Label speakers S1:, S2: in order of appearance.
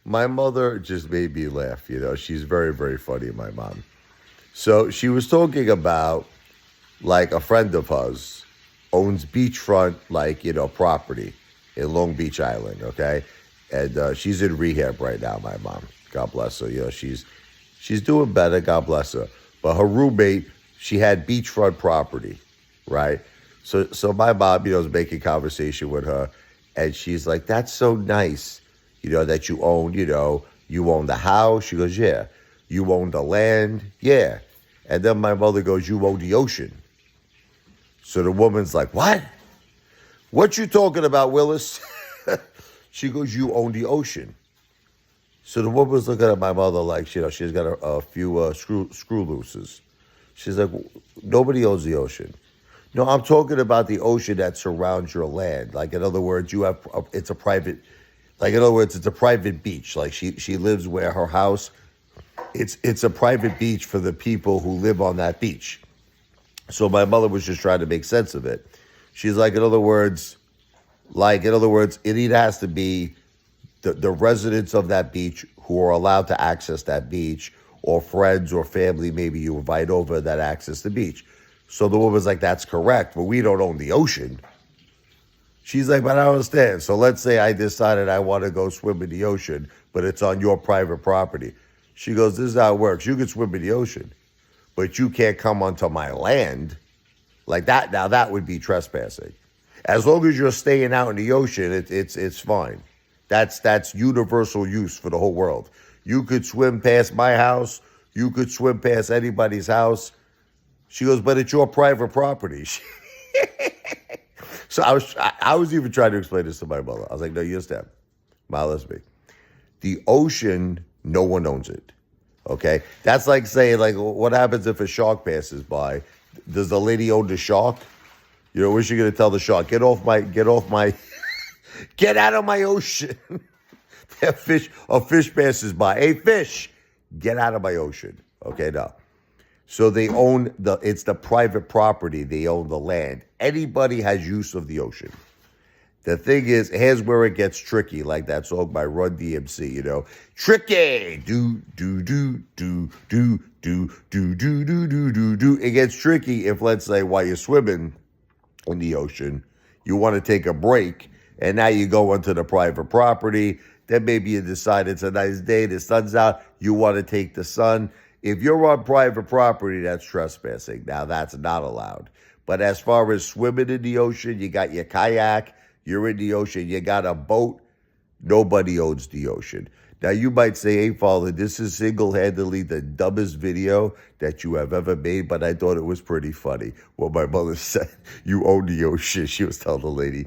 S1: My mother just made me laugh. She's very, very funny, my mom. So she was talking about like a friend of hers owns beachfront, like, property in Long Beach Island, okay? And she's in rehab right now, my mom. God bless her. She's doing better, God bless her. But her roommate, she had beachfront property, right? So my mom, is making conversation with her, and she's like, "That's so nice, that you own the house." She goes, "Yeah." "You own the land?" "Yeah." And then my mother goes, "You own the ocean." So the woman's like, "What? What you talking about, Willis?" She goes, "You own the ocean." So the woman was looking at my mother like, she's got a few screw looses. She's like, "Nobody owns the ocean." "No, I'm talking about the ocean that surrounds your land. Like, in other words, it's a private, like, in other words, it's a private beach. Like, she lives where her house, it's a private beach for the people who live on that beach." So my mother was just trying to make sense of it. She's like, in other words, it either has to be the residents of that beach who are allowed to access that beach, or friends or family maybe you invite over that access the beach. So the woman's like, "That's correct, but we don't own the ocean." She's like, "But I don't understand. So let's say I decided I want to go swim in the ocean, but it's on your private property." She goes, "This is how it works. You can swim in the ocean, but you can't come onto my land." Like that, now that would be trespassing. As long as you're staying out in the ocean, it's fine. That's universal use for the whole world. You could swim past my house. You could swim past anybody's house. She goes, "But it's your private property." So I was even trying to explain this to my mother. I was like, "No, you understand. Ma, listen. The ocean, no one owns it. Okay? That's like saying, like, what happens if a shark passes by? Does the lady own the shark? What's she gonna tell the shark? Get out of my ocean." A fish passes by. "Hey, fish, get out of my ocean." Okay, no. So it's the private property. They own the land. Anybody has use of the ocean. The thing is, here's where it gets tricky, like that song by Run DMC, Tricky! Do, do, do, do, do, do, do, do, do, do, do, do. It gets tricky if, let's say, while you're swimming in the ocean, you want to take a break, and now you go onto the private property. Then maybe you decide it's a nice day, the sun's out, you want to take the sun. If you're on private property, that's trespassing. Now, that's not allowed. But as far as swimming in the ocean, you got your kayak, you're in the ocean, you got a boat, nobody owns the ocean. Now, you might say, "Hey, Father, this is single-handedly the dumbest video that you have ever made," but I thought it was pretty funny. What my mother said, "You own the ocean," she was telling the lady.